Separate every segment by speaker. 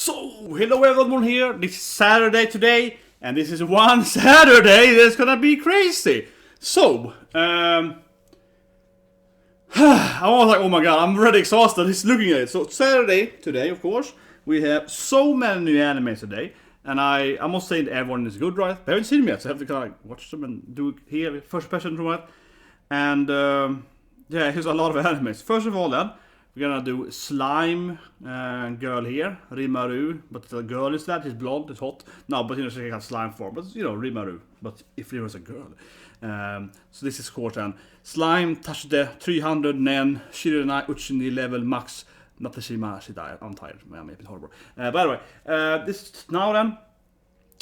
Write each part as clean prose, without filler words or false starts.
Speaker 1: So, hello everyone here, this is Saturday today, and this is one Saturday that's gonna be crazy. So, I was like, oh my god, I'm already exhausted just looking at it. So, Saturday today, of course, we have so many new anime today, and I must say that everyone is good, right? They haven't seen them yet, so I have to kind of like watch them and do here, first impression from it. And, yeah, here's a lot of animes. First of all then, we're gonna do Slime girl here, Rimaru, but the girl is that, she's blonde, it's hot. No, but you know, she has slime form, but you know, Rimaru, but if there was a girl. So this is course then. Slime touched the 300 nen, Shiranai Uchini level max, Natashima Shidai. I'm tired, man, maybe horrible. By the way, this is now then,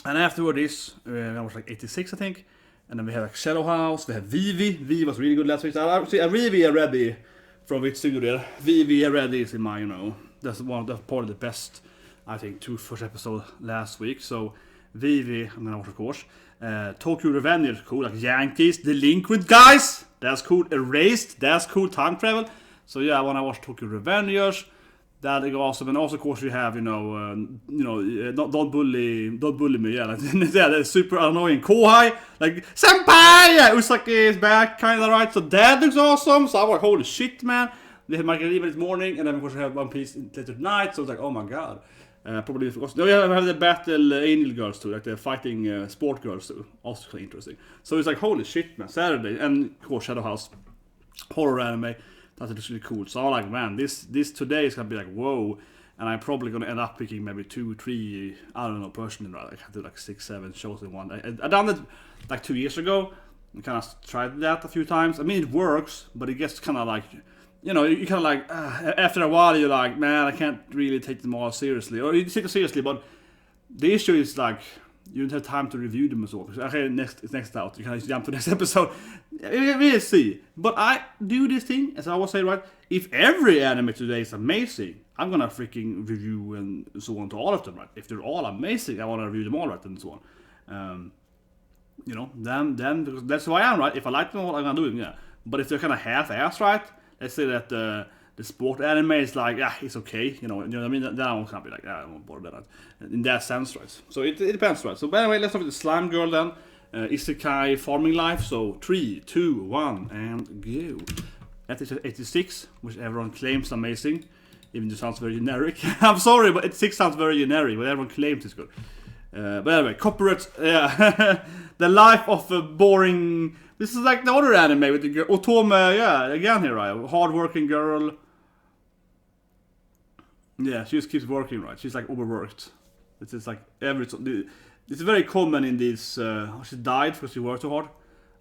Speaker 1: and afterward this, I was like 86 I think, and then we have like Shadow House, we have Vivi. Vivi was really good last week. Vivi already. From which studio there, Vivi already is in my, you know, that's part of the best, I think, two first episode last week. So Vivi, I'm gonna watch of course. Tokyo Revengers, cool, like Yankees, Delinquent guys, that's cool. Erased, that's cool. Time travel. So yeah, I wanna watch Tokyo Revengers. That is awesome, and also of course we have, don't bully me, yeah, like, yeah, that's super annoying. Kohai, like senpai, yeah, Usaki is back, kind of right. So that looks awesome. So I'm like, holy shit, man. They have Margarita this morning, and then of course we have One Piece later tonight. So it's like, oh my god. Probably because we have the battle angel girls too, like the fighting sport girls too. Also kind of interesting. So it's like, holy shit, man. Saturday, and of course Shadow House, horror anime. That looks really cool. So I'm like, man, this today is gonna be like, whoa, and I'm probably gonna end up picking maybe 2, 3, I don't know, personally, right? Like I do like 6, 7 shows in one. I done it like 2 years ago. I kind of tried that a few times. I mean, it works, but it gets kind of like, you know, you kind of like after a while you're like, man, I can't really take them all seriously, or you take it seriously, but the issue is like, you don't have time to review them as well. Okay, next out. You can jump to next episode. We'll see. But I do this thing, as I always say, right? If every anime today is amazing, I'm gonna freaking review and so on to all of them, right? If they're all amazing, I wanna review them all, right? And so on. You know, then because that's who I am, right? If I like them all, I'm gonna do them, yeah. But if they're kind of half-assed, right? Let's say that the sport anime is like, yeah, it's okay, you know what I mean? Then I won't be like, I won't bother that. In that sense, right? So it depends, right? So, by the way, let's start with the Slime Girl then. Isekai Farming Life. So, 3, 2, 1, and go. That is 86, which everyone claims amazing. Even though it sounds very generic. I'm sorry, but 86 sounds very generic, but everyone claims it's good. But anyway, copyright, yeah. The life of a boring. This is like the other anime with the girl. Otome, yeah, again here, right? Hard-working girl. Yeah, she just keeps working, right? She's like overworked. It's just like it's very common in these. She died because she worked too hard.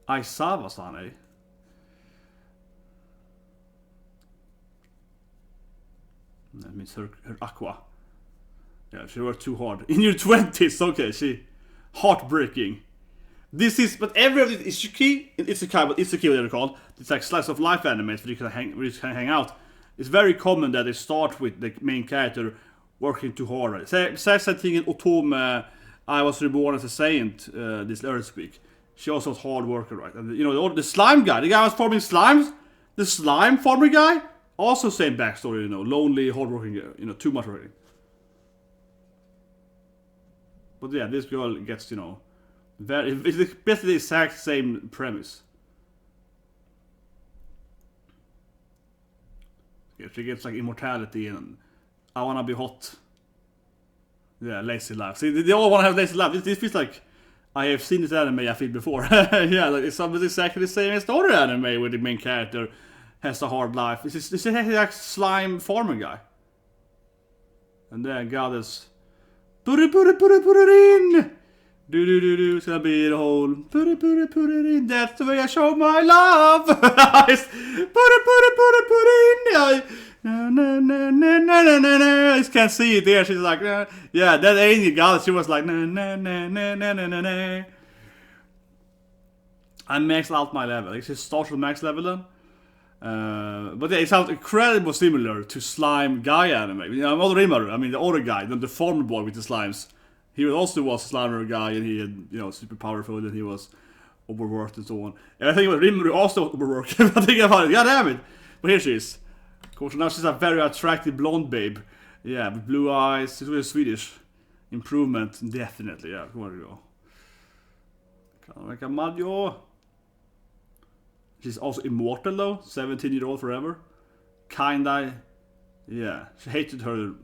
Speaker 1: Aisawa-san, eh? That means her aqua. Yeah, she worked too hard. In your 20s, okay, she heartbreaking. This is, but every of these Isekai, but Isekai what they're called. It's like slice of life animes where you can hang out. It's very common that they start with the main character working too hard. Says that thing in Otome, I was reborn as a saint this earth week. She also was hard worker, right? And you know, the slime guy, the guy was farming slimes, the slime farmer guy, also same backstory, you know, lonely, hardworking, you know, too much working. But yeah, this girl gets, you know, it's basically the exact same premise. She gets like immortality and I wanna be hot. Yeah, lazy life. See, they all wanna have lazy life. This feels like I have seen this anime I feel before. Yeah, like it's exactly the same as the other anime where the main character has a hard life. This is like slime farmer guy. And then God is put it in. Do, it's gonna be the whole put it in. That's the way I show my love. Put it in. I just can't see it there. She's like, yeah, that angel girl. She was like, I maxed out my level. It starts with max level then. But yeah, it sounds incredibly similar to Slime Guy anime. You know, not Rimaru, I mean the other guy, the farmer boy with the slimes. He also was a Slimer guy, and he had, you know, super powerful, and he was overworked and so on. And I think Rimaru also overworked. I think about it, god damn it. But here she is. Of course, now she's a very attractive blonde babe. Yeah, with blue eyes. It's really Swedish. Improvement, definitely. Yeah, come on, go. Like Maggio. She's also immortal though. 17-year-old forever. Kinda. Yeah, she hated her.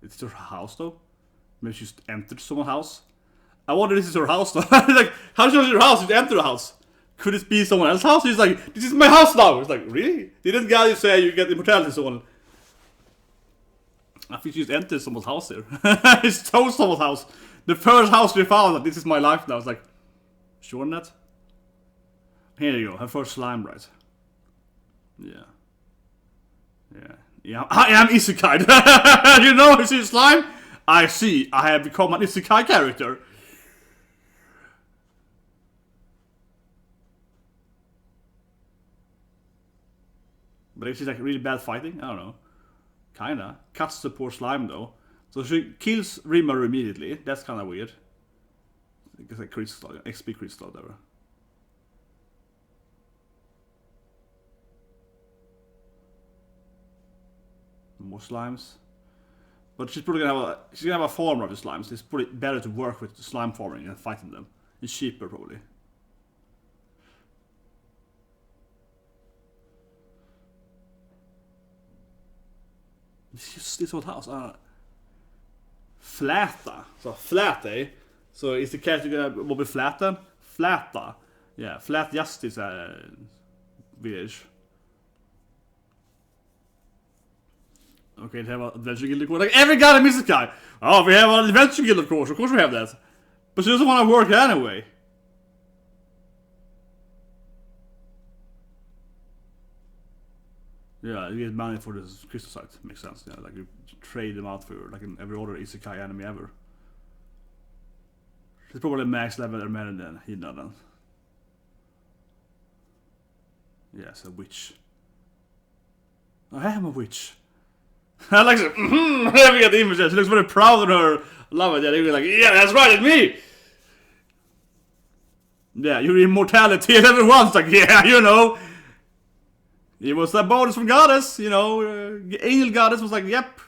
Speaker 1: It's her house though. Maybe she just entered someone's house. I wonder if this is her house though. Like, how should your house? You enter the house. Could it be someone else's house? He's like, this is my house now. It's like, really? Didn't God say you get immortality to someone? I think she just entered someone's house here. He stole someone's house. The first house we found, like, this is my life now. It's like, sure on that? Here you go, her first slime, right? Yeah. Yeah. Yeah, I am isekai. You know, you see slime? I see, I have become an isekai character. But if she's like really bad fighting, I don't know. Kinda. Cuts the poor slime though. So she kills Rimmer immediately. That's kinda weird. It's like crit slot, XP crit slot, whatever. More slimes. But she's probably gonna have a farm of the slimes. It's probably better to work with the slime farming than fighting them. It's cheaper probably. This old house. Fläta. So flat, eh? So is the character gonna be flatten? Fläta. Yeah, flat justice village. Okay, they have an adventure guild of course. Like every guy misses guy. Oh, we have an adventure guild of course. Of course we have that. But she doesn't want to work anyway. Yeah, you get money for this crystal site. Makes sense. Yeah, like you trade them out for like in every other isekai anime ever. She's probably max level or better than Hina then. Yes, a witch. I am a witch. I like it. Let me get the image. She looks very proud of her. Love it. Yeah, they're like, yeah, that's right, it's me. Yeah, your immortality. And everyone's like, yeah, you know. It was a bonus from Goddess, you know. Angel Goddess was like, yep.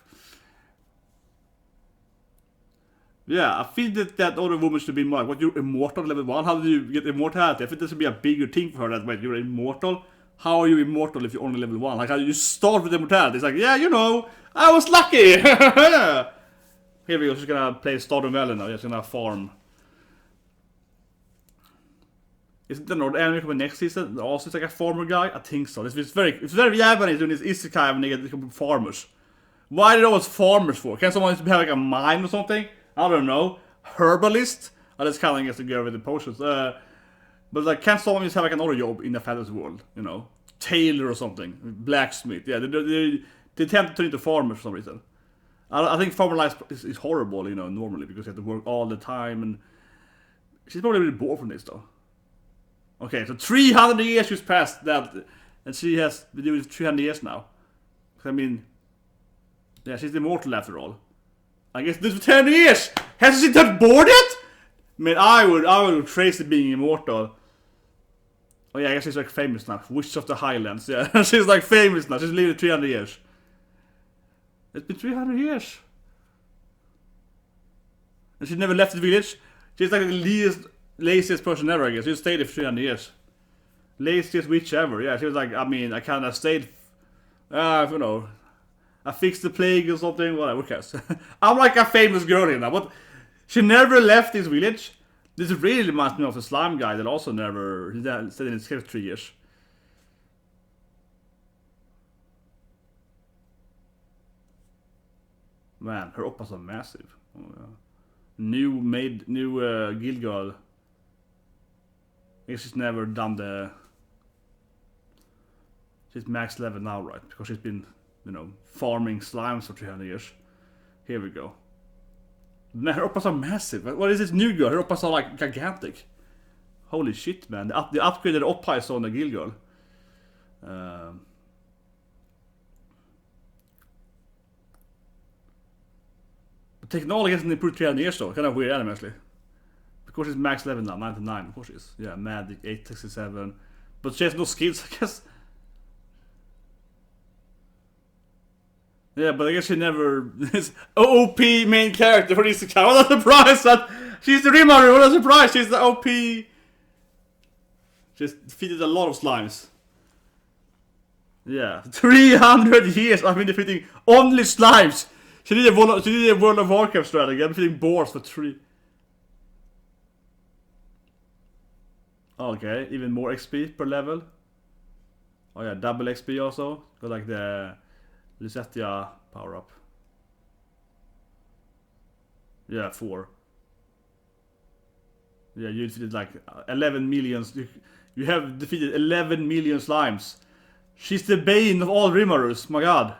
Speaker 1: Yeah, I feel that other woman should be more like, what, you're immortal level 1? How do you get immortality? I think this should be a bigger thing for her that way. You're immortal. How are you immortal if you're only level 1? Like, how do you start with immortality? It's like, yeah, you know, I was lucky. Here we go, she's gonna play Stardom Valley now. She's gonna farm. Isn't there another anime coming next season? Also, it's like a farmer guy? I think so. It's very Japanese doing this isekai when they get farmers. Why are they always farmers for? Can someone have like a mine or something? I don't know. Herbalist? Oh, that's kind of gets to go with the potions. But like, can't someone just have like another job in the fantasy world? You know? Tailor or something. Blacksmith. Yeah, they tend to turn into farmers for some reason. I think farmer life is horrible, you know, normally, because you have to work all the time, and she's probably really bored from this though. Okay, so 300 years she's passed that, and she has been doing it 300 years now. I mean, yeah, she's immortal after all. I guess this for 10 years! Hasn't she turned bored yet? I mean, I would Tracy being immortal. Oh yeah, I guess she's like famous now. Witch of the Highlands, yeah. She's like famous now, she's lived 300 years. It's been 300 years. And she never left the village. She's like the laziest person ever, I guess. She stayed there for 300 years. Laziest witch ever, yeah. She was like, I mean, I kinda stayed, you know, I fixed the plague or something, whatever, who cares? I'm like a famous girl here now, but she never left this village. This really reminds me of the slime guy that also never, he stayed in his cave for 3 years. Man, her oppas are massive. Oh, yeah. New guild girl. I guess she's never done the... She's max level now, right? Because she's been, you know, farming slimes for 300 years. Here we go. Man, her oppas are massive. What is this new girl? Her oppas are like gigantic. Holy shit, man. The upgraded oppa is on the guild girl. Technology hasn't improved 300 years though. Kind of weird anime actually. Of course it's max level now, 99. Of course it is. Yeah, Magic 867. But she has no skills, I guess. Yeah, but I guess she never is OP main character for this account. What a surprise that she's the Rimuru. What a surprise! She's the OP. She's defeated a lot of slimes. Yeah, 300 years I've been defeating only slimes. She did a World of Warcraft strategy. I'm defeating boars for 3. Okay, even more XP per level. Oh yeah, double XP also. Got like the Lucetia power up. Yeah, 4. Yeah, you defeated like 11 million. You have defeated 11 million slimes. She's the bane of all Rimurus, my god.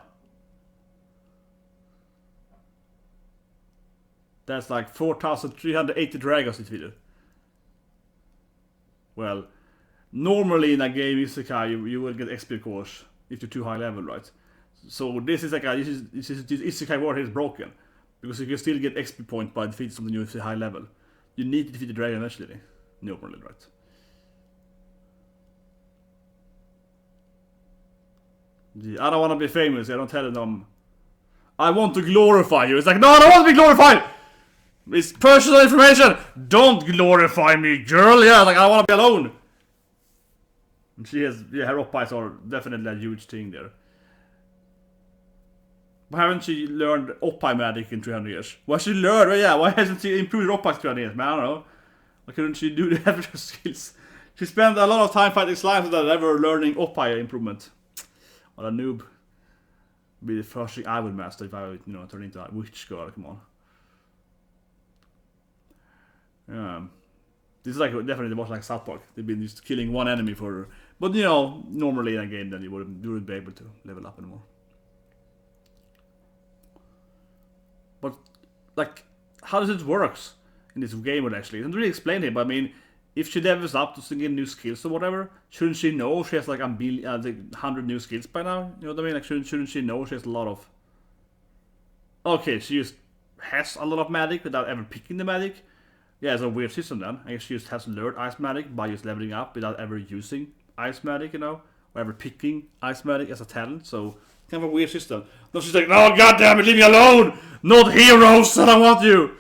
Speaker 1: That's like 4,380 dragons defeated. Well, normally in a game Isekai you will get XP course if you're too high level, right? So this is like this Isekai war is broken. Because you can still get XP point by defeating something new at high level. You need to defeat the dragon eventually. Normally, right? Yeah, I don't want to be famous. I don't tell them. I want to glorify you. It's like, no, I don't want to be glorified. It's personal information. Don't glorify me, girl. Yeah, like I want to be alone. And she has, yeah, her oppies are definitely a huge thing there. Why haven't she learned oppi magic in 300 years? Why should she learn? Well, yeah, why hasn't she improved her oppi in 300 years? Man, I don't know. Why couldn't she do the extra skills? She spent a lot of time fighting slimes without ever learning oppi improvement. What a noob. Be the first thing I would master if I would, turn into a witch girl, come on. This is like definitely much like South Park. They've been just killing one enemy for, but normally in a game then you wouldn't be able to level up anymore. But like, how does it work in this game? Actually, it doesn't really explain it. But I mean, if she levels up to get new skills or whatever, shouldn't she know she has like 100 new skills by now? You know what I mean? Like, shouldn't she know she has a lot of? Okay, she just has a lot of magic without ever picking the magic. Yeah, it's a weird system then. I guess she just has learned ice magic by just leveling up without ever using ice magic, or ever picking ice magic as a talent. So kind of a weird system. No, she's like, no, goddamn it, leave me alone! Not heroes, I don't want you!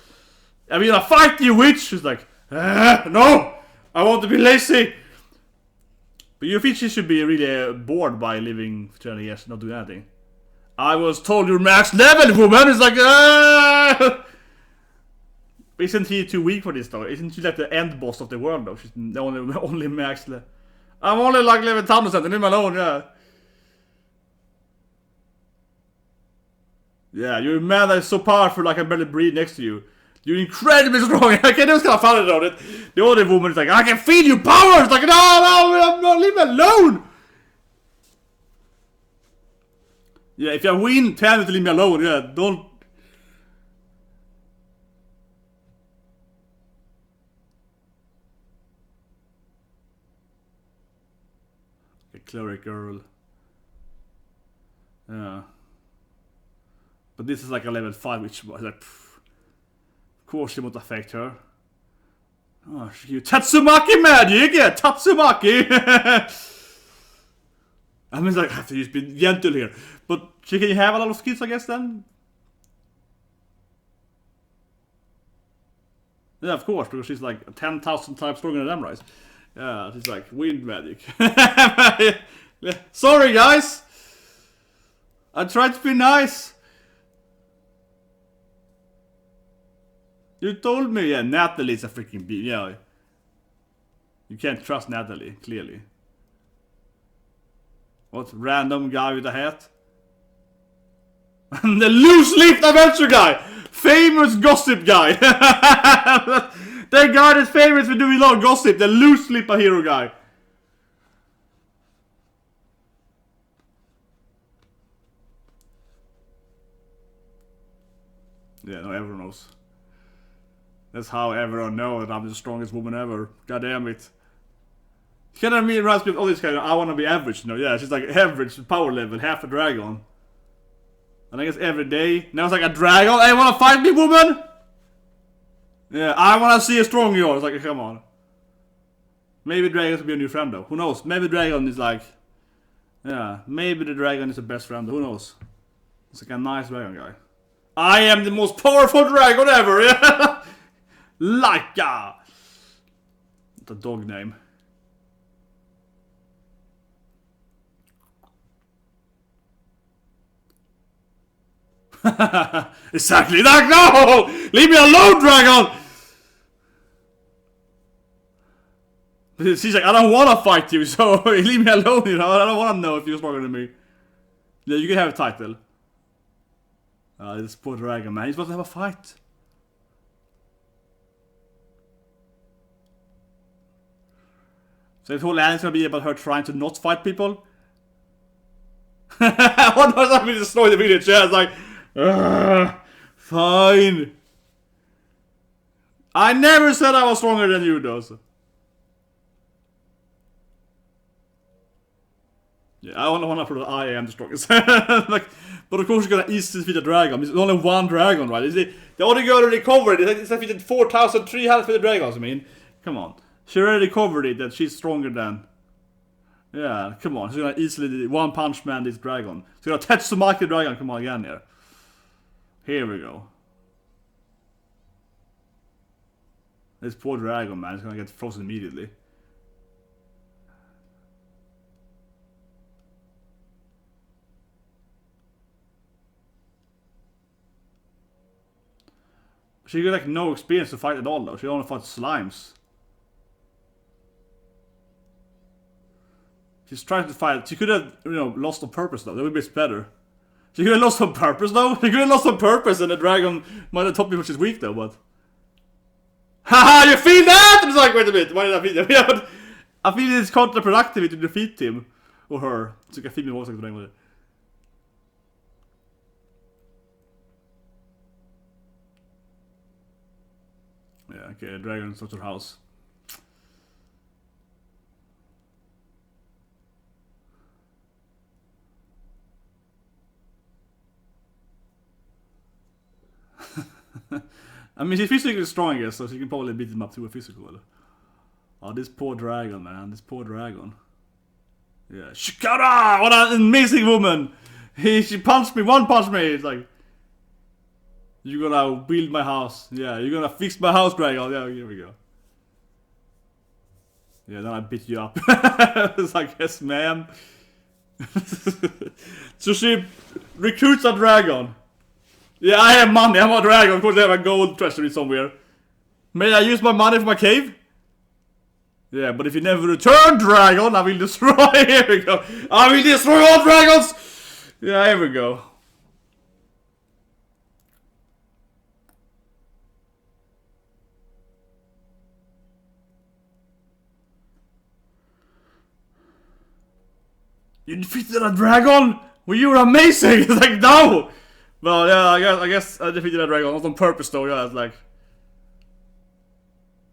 Speaker 1: I mean, I fight you, witch! She's like, no! I want to be lazy! But you think she should be really bored by living for 20 years and not doing anything? I was told you're max level, woman! It's like, Isn't he too weak for this though? Isn't she like the end boss of the world though? She's the only max level. I'm only like level 1000, leave me alone, yeah. Yeah, you're a man that is so powerful I can barely breathe next to you. You're incredibly strong. Okay, that was kind of funny though. The other woman is like, I can feel your power. It's like, no, leave me alone. Yeah, if you win, tell me to leave me alone. Yeah, don't. A cleric girl. Yeah. But this is like a level 5, which was like, of course it won't affect her. Oh, she Tatsumaki magic! Yeah, Tatsumaki! I mean, like, I have to just be gentle here. But she can have a lot of skills, I guess, then? Yeah, of course, because she's like 10,000 times stronger than them, right? Yeah, she's like, wind magic. Sorry, guys! I tried to be nice! You told me, yeah, Natalie's a freaking bee, yeah. You can't trust Natalie, clearly. What, random guy with a hat? The loose-leaf adventure guy! Famous gossip guy! That guy that's famous for doing a lot of gossip, the loose-leaf hero guy. Yeah, no, everyone knows. That's how everyone knows that I'm the strongest woman ever. God damn it. Kind of me reminds me of all these guys. I want to be average, Yeah, she's like average power level, half a dragon. And I guess every day. Now it's like a dragon. Hey, wanna fight me, woman? Yeah, I wanna see a strong you are. It's like, come on. Maybe dragons will be a new friend though. Who knows? Maybe dragon is like. Yeah, maybe the dragon is the best friend. Who knows? It's like a nice dragon guy. I am the most powerful dragon ever! Yeah. Laika! The dog name. Exactly that! No! Leave me alone, dragon! She's like, I don't wanna fight you, so leave me alone, you know? I don't wanna know if you're stronger than me. Yeah, you can have a title. This poor dragon, man. He's supposed to have a fight. So this whole end's gonna be about her trying to not fight people? What was that? We destroy the village? Yeah, it's like, fine. I never said I was stronger than you, though. So. Yeah, I don't want to prove that I am the strongest. Like, but of course you're gonna easily defeat a dragon. There's only one dragon, right? The only girl already covered it. It's defeated 4,300 dragons, I mean. Come on. She already covered it that she's stronger than. Yeah, come on. She's gonna easily one punch man this dragon. She's gonna Tetsumaki the dragon, come on again here. Here we go. This poor dragon, man, is gonna get frozen immediately. She got like no experience to fight at all though. She only fought slimes. She's trying to fight. She could have, lost on purpose though. That would be better. She could have lost on purpose though. She could have lost on purpose and the dragon might have told me she's weak though, but... Haha, you feel that? It's like, wait a minute, why did I feel that? Yeah, but I feel it's counterproductive to defeat him. Or her. So you can feel me what's going with it. Yeah, okay, the dragon's not her house. I mean, she's physically stronger, so she can probably beat him up to a physical. Oh, this poor dragon, man. This poor dragon. Yeah. Shikara! What an amazing woman! She punched me, one punch me! It's like... You're gonna build my house. Yeah, you're gonna fix my house, dragon. Yeah, here we go. Yeah, then I beat you up. It's like, yes, ma'am. So she recruits a dragon. Yeah, I have money, I'm a dragon, of course I have a gold treasury somewhere. May I use my money for my cave? Yeah, but if you never return, dragon, I will destroy. Here we go. I will destroy all dragons! Yeah, here we go. You defeated a dragon? Well, you were amazing! It's like, no! Well, yeah, I guess I defeated a dragon, not on purpose though, yeah, it's like...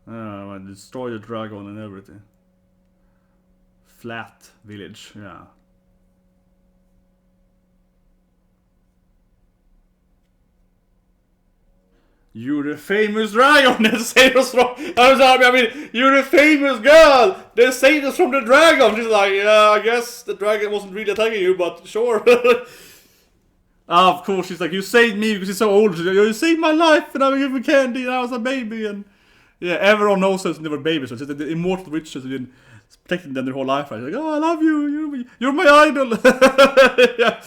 Speaker 1: I destroyed the dragon and everything. Flat village, yeah. You're the famous dragon! They say this from... I'm sorry, I mean, you're the famous girl! They say this from the dragon! She's like, yeah, I guess the dragon wasn't really attacking you, but sure. Of course, she's like, you saved me because you're so old. She's like, you saved my life and I gave you candy and I was a baby. And yeah, everyone knows that they were babies. So the immortal witches have been protecting them their whole life. Right? Like, oh, I love you. You're my idol. Yeah.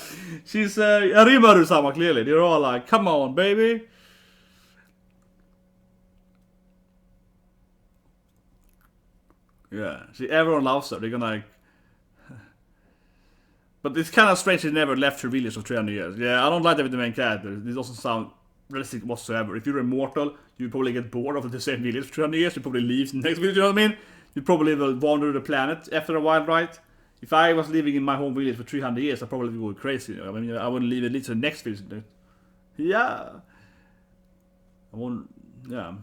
Speaker 1: She's Arimaru-sama, clearly. They're all like, come on, baby. Yeah, see, everyone loves her. They're gonna like... But it's kind of strange she never left her village for 300 years. Yeah, I don't like that with the main character. This doesn't sound realistic whatsoever. If you're immortal, you probably get bored of the same village for 300 years. You probably leave the next village, you know what I mean? You probably will wander the planet after a while, right? If I was living in my home village for 300 years, I'd probably go crazy. You know? I mean, I wouldn't leave at least the next village. Yeah. I won't... Yeah.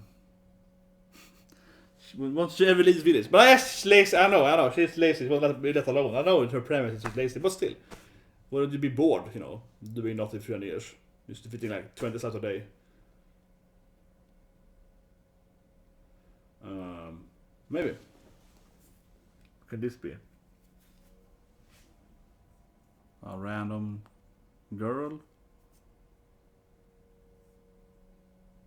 Speaker 1: Once she ever leaves the village. But she's lazy. I know, she's lazy. She won't let me let alone. I know it's her premise, she's lazy. But still, wouldn't you be bored, doing nothing for 300 years? Just defeating like 20 times a day. Maybe. What could this be? A random girl?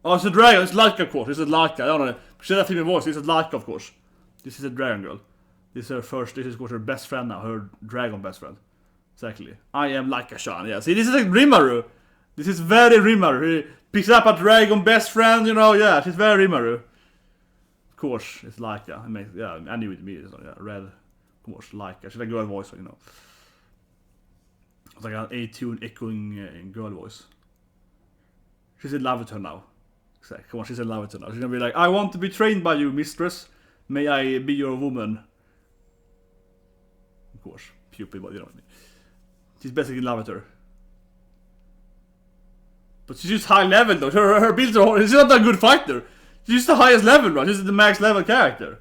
Speaker 1: Oh, it's a dragon. It's Laika, of course. It's a Laika. I don't know. She has that female voice. It's a Laika, of course. This is a dragon girl. This is her first. This is, of course, her best friend now. Her dragon best friend. Exactly. I am Laika-chan. Yeah. See, this is like Rimuru. This is very Rimuru. He picks up a dragon best friend. You know. Yeah. She's very Rimuru. Of course, it's Laika. Yeah. I knew it immediately. So, yeah. Red. Of course, Laika. She's a girl voice. You know. It's like an A-tune echoing girl voice. She's in love with her now. Exactly. Come on, she's in love with her now. She's gonna be like, I want to be trained by you, mistress. May I be your woman? Of course, pupil, but you know what I mean. She's basically in love with her. But she's just high level though. Her builds are. She's not a good fighter. She's just the highest level, right? She's the max level character.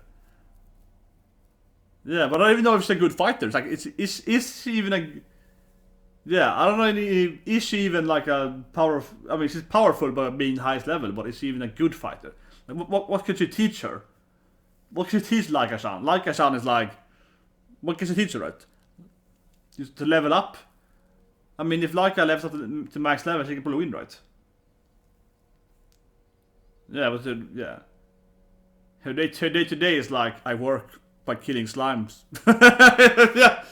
Speaker 1: Yeah, but I don't even know if she's a good fighter. It's like, is she even a... Yeah, I don't know, is she even like a powerful... I mean, she's powerful by being highest level, but is she even a good fighter? Like, what could she teach her? What could she teach Laika-chan? Laika-chan is like... What can she teach her, right? Just to level up? I mean, if Laika levels up to max level, she can probably win, right? Yeah, but yeah. Her day to day is like, I work by killing slimes. Yeah.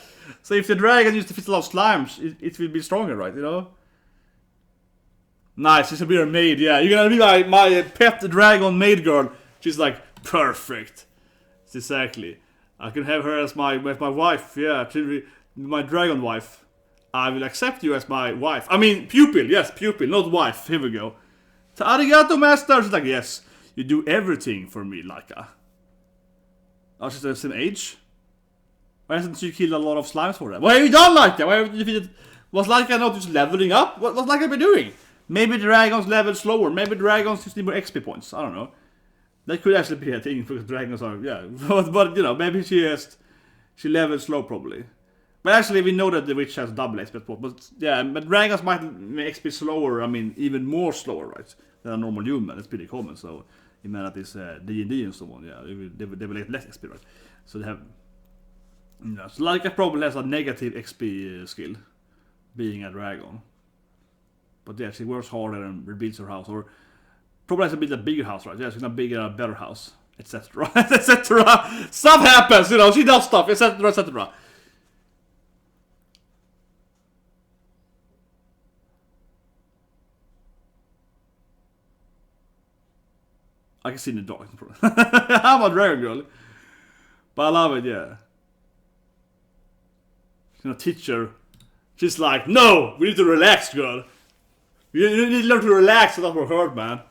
Speaker 1: So if the dragon used to fit a lot of slimes, it will be stronger, right? You know? Nice, she's a be her maid, yeah. You're gonna be my pet dragon maid girl. She's like, perfect. Exactly. I can have her as my wife, yeah. She'll be my dragon wife. I will accept you as my wife. I mean, pupil, yes, pupil, not wife. Here we go. So, arigato, master. She's like, yes, you do everything for me, Laika. Oh, she's the same age? Why hasn't she killed a lot of slimes for that? Why have you done like that? Why have you defeated... Was Laika not just leveling up? What's Laika been doing? Maybe dragons level slower. Maybe dragons just need more XP points. I don't know. That could actually be a thing because dragons are... Yeah. But you know, maybe she levels slow probably. But actually we know that the witch has double XP points. But yeah, but dragons might make XP slower. I mean, even more slower, right? Than a normal human. It's pretty common. So, you mean that it's D&D and so on. Yeah, they will get less XP, right? So they have... Yeah, so Laika probably has a negative XP skill, being a dragon. But yeah, she works harder and rebuilds her house, or probably has to build a bigger house, right? Yeah, she's gonna build a better house, etc. etc. Stuff happens, you know, she does stuff, etc. etc. I can see in the dark. I'm a dragon girl. But I love it, yeah. She's gonna teach her. She's like, no, we need to relax, girl. You need to learn to relax, so that will hurt, man.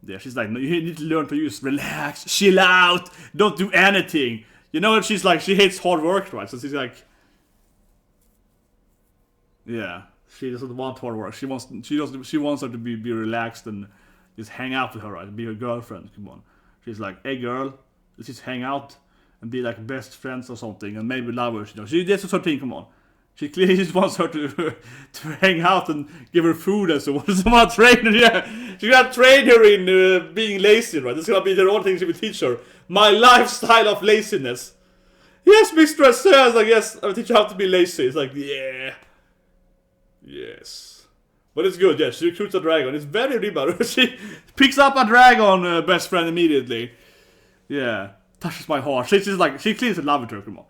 Speaker 1: Yeah, she's like, no, you need to learn to use relax, chill out, don't do anything. You know, she's like, she hates hard work, right? So she's like, yeah, she doesn't want hard work. She wants her to be relaxed and just hang out with her, right? Be her girlfriend. Come on. She's like, hey, girl, let's just hang out and be like best friends or something, and maybe lovers. You know, that's her thing. Come on. She clearly just wants her to hang out and give her food and so on. Someone train her, yeah. She's gonna train her in being lazy, right? That's gonna be the only thing she will teach her. My lifestyle of laziness. Yes, mistress says, I guess I will teach you how to be lazy. It's like, yeah. Yes. But it's good, yeah. She recruits a dragon. It's very Ribaru. She picks up a dragon best friend immediately. Yeah. Touches my heart. She's just like, she cleans in love with her, come on.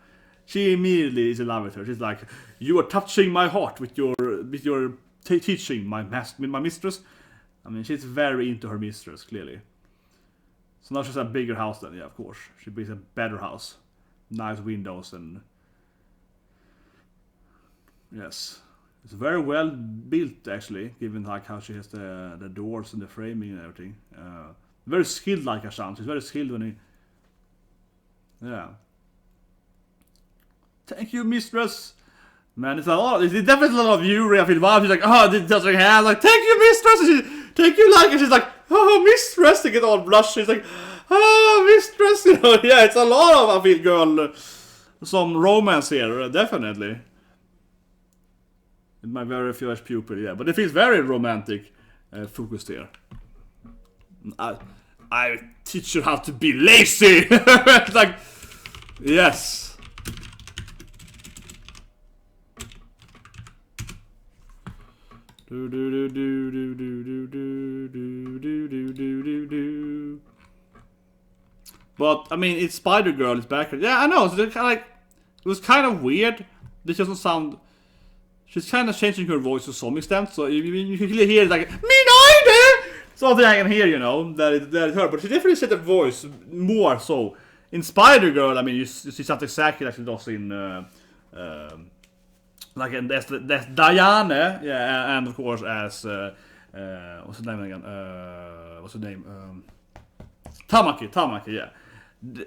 Speaker 1: She immediately is in love with her. She's like, you are touching my heart with your teaching, my mistress. I mean, she's very into her mistress, clearly. So now she's a bigger house then, yeah, of course. She builds a better house. Nice windows and... Yes. It's very well built, actually, given like how she has the doors and the framing and everything. Very skilled, like a sound. She's very skilled when he... Yeah. Thank you, mistress. Man, it's a lot. It's definitely a lot of Yuri. I feel bad. She's like, oh, it doesn't have. Like, thank you, mistress. Thank you, like, and she's like, oh, mistress. To get all blush. She's like, oh, mistress. You know, yeah, it's a lot of, I feel, girl. Some romance here, definitely. In my very first pupil, yeah. But it feels very romantic, focused here. I teach you how to be lazy. It's like, yes. But I mean, it's Spider Girl. It's backwards. Yeah, I know. So kind of like it was kind of weird. This doesn't sound. She's kind of changing her voice to some extent, so you can clearly hear it like "Mina!" Something I can hear, you know, that it's her. But she definitely said the voice more so. In Spider Girl, I mean, you see something exactly like she does in, like in that's Diane, yeah, and of course as what's her name again? What's her name? Tamaki, yeah.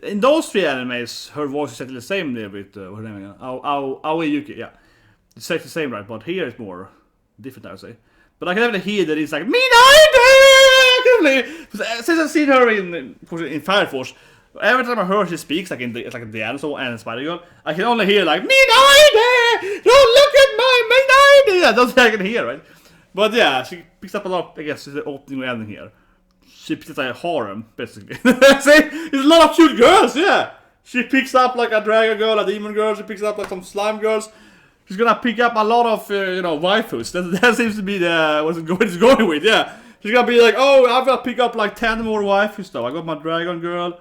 Speaker 1: In those three animes, her voice is exactly the same there with what's her name again? Aoi Yuki, yeah. It's the same, right? But here it's more different, I would say. But I can definitely hear that it's like since I've seen her in Fire Force, every time I hear she speaks, like in the Ansel and Spider Girl, I can only hear like Minaide! Don't look at my Minaide! Yeah, that's what I can hear, right? But yeah, she picks up a lot, I guess, the opening and ending here. She picks up like a harem, basically. See? There's a lot of cute girls, yeah! She picks up like a dragon girl, a demon girl, she picks up like some slime girls. She's gonna pick up a lot of, waifus. That seems to be what it's going with, yeah. She's gonna be like, oh, I've gotta pick up like 10 more waifus though. I got my dragon girl.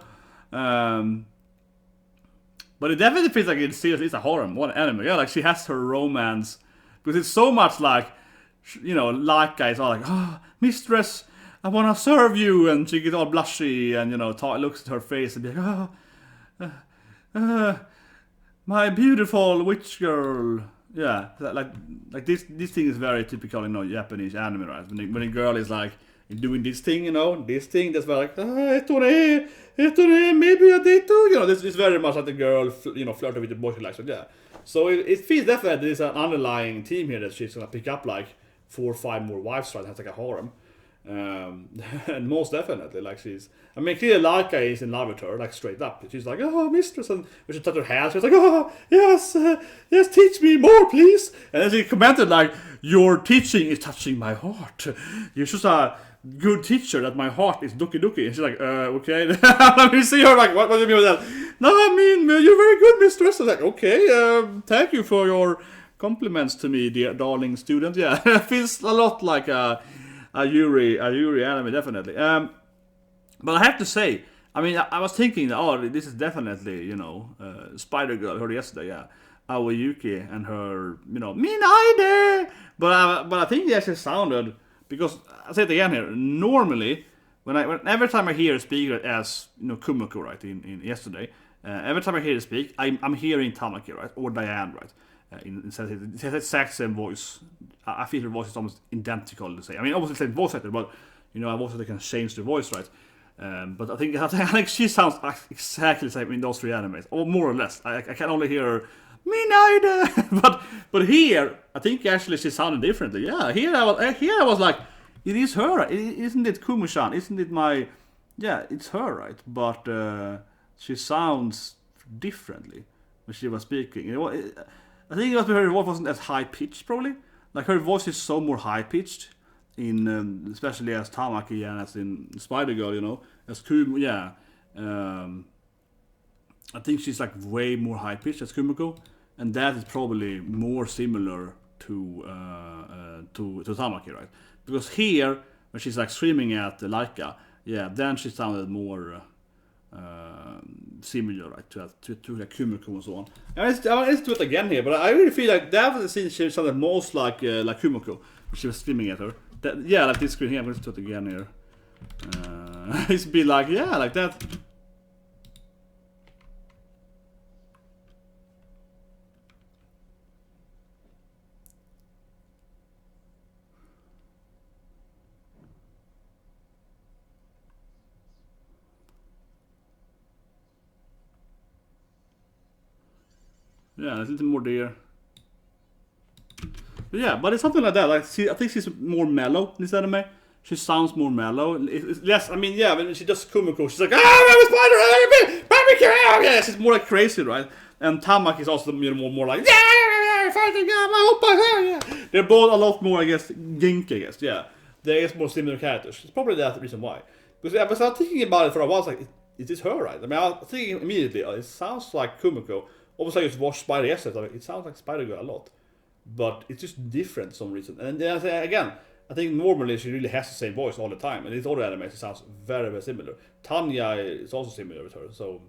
Speaker 1: But it definitely feels like it's a harem, one anime. Yeah, like she has her romance. Because it's so much like, Laika is all like, oh, mistress, I wanna serve you. And she gets all blushy and, looks at her face and be like, oh, my beautiful witch girl. Yeah, like this thing is very typical, Japanese anime, right? When a girl is like doing this thing, this thing that's very like, maybe a day too, this is very much like the girl, flirting with the boy she likes, yeah. So it feels definitely there's an underlying theme here that she's gonna pick up like 4 or 5 more wives, right? Has like a harem. And most definitely, like clearly Laika is in love with her, like straight up. She's like, oh, mistress, and when she touched her hand, she's like, oh, yes, teach me more, please. And then she commented like, your teaching is touching my heart. You're just a good teacher that my heart is doki doki. And she's like, okay. Let me see her like, what do you mean with that? No, I mean, you're very good, mistress. I was like, okay, thank you for your compliments to me, dear darling student. Yeah, it feels a lot like a Yuri anime, definitely. But I have to say, I mean, I was thinking, oh, this is definitely, Spider Girl. I heard yesterday, yeah, Aoi Yuki and her, Minaide. But I think it actually sounded, because I say it again here. Normally, every time I hear a speaker as Kumiko, right, in yesterday, every time I hear her speak, I'm hearing Tamaki, right, or Diane, right. It has the exact same voice. I feel her voice is almost identical to say. I mean, obviously the same voice actor, but a voice actor can change the voice, right? But I think she sounds exactly the same in those 3 animes, or more or less. I can only hear her, Minaide. but here, I think actually she sounded differently. Yeah, here I was like, it is her, isn't it, Kumushan? Isn't it my? Yeah, it's her, right? But she sounds differently when she was speaking. I think it was because her voice wasn't as high pitched, probably. Like her voice is so more high pitched in, especially as Tamaki and as in Spider Girl, as Kumiko. Yeah, I think she's like way more high pitched as Kumiko, and that is probably more similar to Tamaki, right? Because here, when she's like screaming at Laika, yeah, then she sounded more. Similar, right, to like Kumiko and so on. And let's do it again here, but I really feel like that was the scene she sounded most like Kumiko when she was screaming at her. Yeah, like this screen here. I'm going to do it again here. It's be like, yeah, like that. Yeah, there's a little more there. But yeah, but it's something like that. Like, I think she's more mellow in this anime. She sounds more mellow. It's less. I mean, yeah, when she does Kumiko, she's like, I'm a spider, yeah, she's more like crazy, right? And Tamaki is also more like, fighting, yeah. They're both a lot more, I guess, ginky, I guess, yeah. They're more similar characters. It's probably that the reason why. Because I was thinking about it for a while. I was like, is this her, right? I mean, I was thinking immediately, it sounds like Kumiko. Almost like I just watched Spider yesterday. It sounds like Spider Girl a lot. but it's just different for some reason. And then again, I think normally she really has the same voice all the time, and in other animes it sounds very, very similar. Tanya is also similar with her, so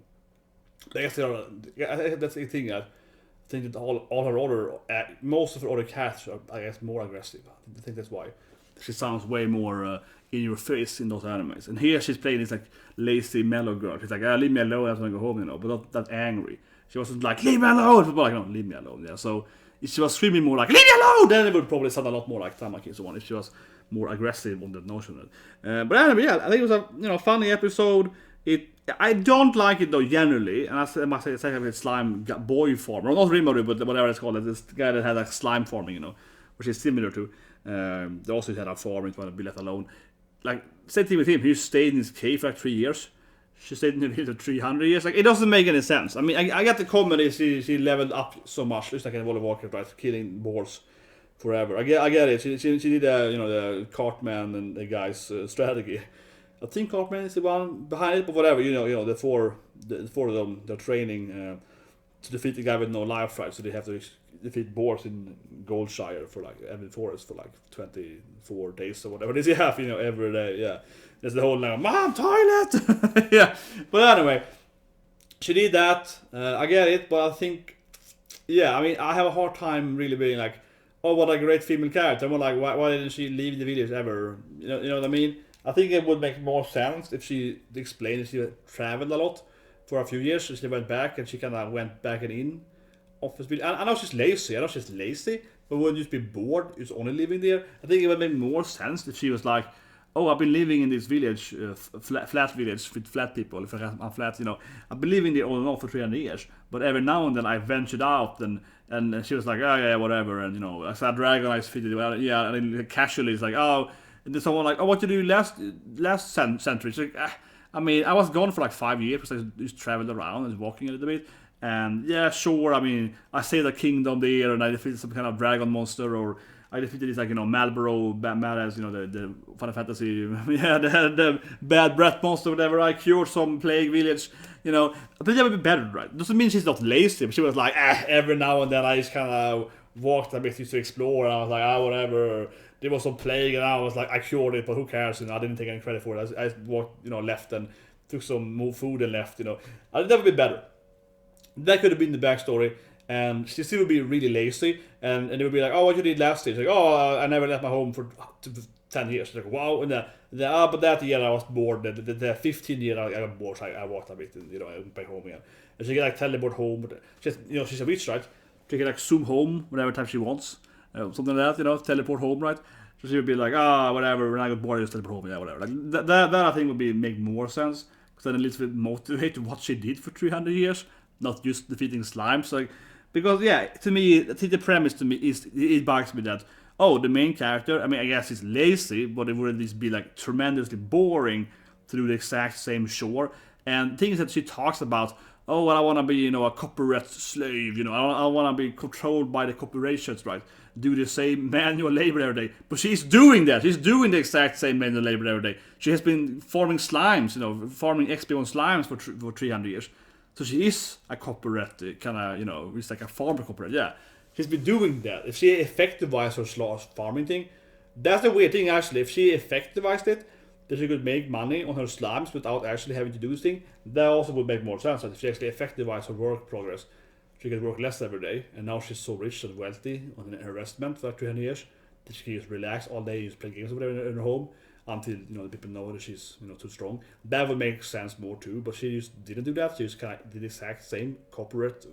Speaker 1: I guess that's the thing. I think that all her other, most of her other cats are, I guess, more aggressive. I think that's why she sounds way more in your face in those animes. And here she's playing this like lazy mellow girl. She's like, leave me alone, I have to go home, but not that angry. She wasn't like, leave me alone. People were like, no, leave me alone. Yeah, so if she was screaming more like, leave me alone, then it would probably sound a lot more like Tamaki so on. If she was more aggressive on that notion. But anyway, yeah, I think it was a funny episode. I don't like it though generally, and I must say it's like a slime boy farmer, not Rimuru, but whatever it's called. This guy that had like slime farming, which is similar to. They also had a farm and wanted to be left alone. Like same thing with him. He stayed in his cave for like 3 years. She stayed in the cave for 300 years. Like it doesn't make any sense. I mean, I get the comedy. She leveled up so much, just like in World of Warcraft, right? Killing boars forever. I get it. She did the Cartman and the guy's strategy. I think Cartman is the one behind it, but whatever, the four of them, they're training to defeat the guy with no life, right? So they have to defeat boars in Goldshire for like every forest for like 24 days or whatever it is you have, every day. Yeah, there's the whole like, mom, toilet. Yeah, but anyway, she did that. I get it, but I think, yeah, I mean, I have a hard time really being like, oh, what a great female character. I'm more like, why didn't she leave the village ever? You know what I mean? I think it would make more sense if she explained that she traveled a lot for a few years. So she went back and she kind of went back and in office. I know she's lazy. But wouldn't just be bored just only living there? I think it would make more sense if she was like, oh, I've been living in this village, flat village with flat people. If I'm flat, I've been living there all in all for 300 years. But every now and then I ventured out and she was like, oh yeah, whatever. And I saw a dragon I fitted well, yeah. And then casually it's like, oh. And then someone like, oh, what did you do last century? It's like, I mean, I was gone for like 5 years because I just traveled around and walking a little bit. And yeah, sure, I mean, I saved a kingdom there and I defeated some kind of dragon monster, or I defeated this like, Marlboro, Badass, the Final Fantasy, yeah, the bad breath monster, whatever. I cured some plague village, I think that would be better, right? Doesn't mean she's not lazy, but she was like, every now and then I just kind of walked a bit to explore, and I was like, whatever. There was some plague, and I was like, I cured it, but who cares? I didn't take any credit for it. I walked, left and took some more food and left. I think that would be better. That could have been the backstory, and she still would be really lazy, and it would be like, oh, what you did last year? It's like, oh, I never left my home for 10 years. It's like, wow, and but that year I was bored. The 15 year I got bored, so I walked a bit, and I went back home again. And she can like teleport home, but she's a witch, right? She can like zoom home whenever time she wants. Something like that, teleport home, right? So she would be like, whatever, when I got bored, I just teleport home, yeah, whatever. Like, that I think would make more sense, because then at least it motivate what she did for 300 years, not just defeating slimes. Like, because, yeah, to me, I think the premise to me is, it bugs me that, the main character, I mean, I guess he's lazy, but it would at least be, like, tremendously boring to do the exact same chore. And things that she talks about, well, I want to be, a copyright slave, I want to be controlled by the corporations, right? Do the same manual labor every day. But she's doing that. She's doing the exact same manual labor every day. She has been farming slimes, farming XP on slimes for 300 years. So she is a copyright, kind of, it's like a farmer copyright, yeah. She's been doing that. If she effectivized her farming thing, that's the weird thing, actually. If she effectivized it, that she could make money on her slimes without actually having to do this thing, that also would make more sense. Like if she actually effectivized her work progress, she could work less every day, and now she's so rich and wealthy on her investment for like 300 years that she can just relax all day, just play games or whatever in her home until the people know that she's too strong. That would make sense more too, but she just didn't do that. She just kind of did the exact same corporate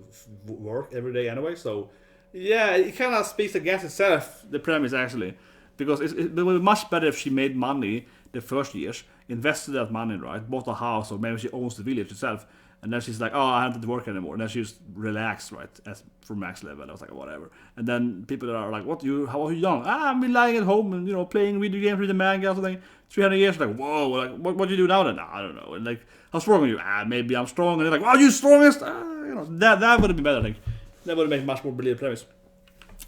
Speaker 1: work every day anyway. So yeah, it kind of speaks against itself, the premise actually, because it would be much better if she made money the first years, invested that money, right, bought a house, or maybe she owns the village itself. And then she's like, I don't have to work anymore. And then she just relaxed, right, as for max level. I was like, whatever. And then people are like, how are you young? I've been lying at home and, playing video games, reading manga or something. 300 years, like, whoa, like, what do you do now then? I don't know. And like, how strong are you? Maybe I'm strong. And they're like, wow, you strongest? That would have been better. Like, that would have made much more believable premise.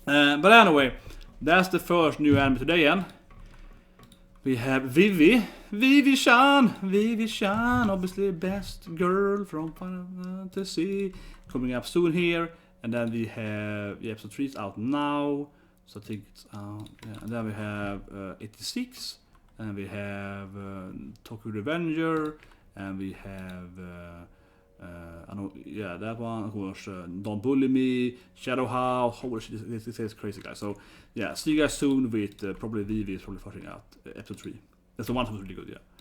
Speaker 1: But anyway, that's the first new anime today, and we have Vivi-chan, obviously best girl from Final Fantasy, coming up soon here. And then we have episode 3 is out now, so I think it's out. Yeah. And then we have 86, and we have Tokyo Revenger, and we have that one, of course. Don't Bully Me, Shadow House. Holy shit, this is crazy, guys. So yeah, see you guys soon with probably VV is probably pushing out episode 3. That's the one that was really good, yeah.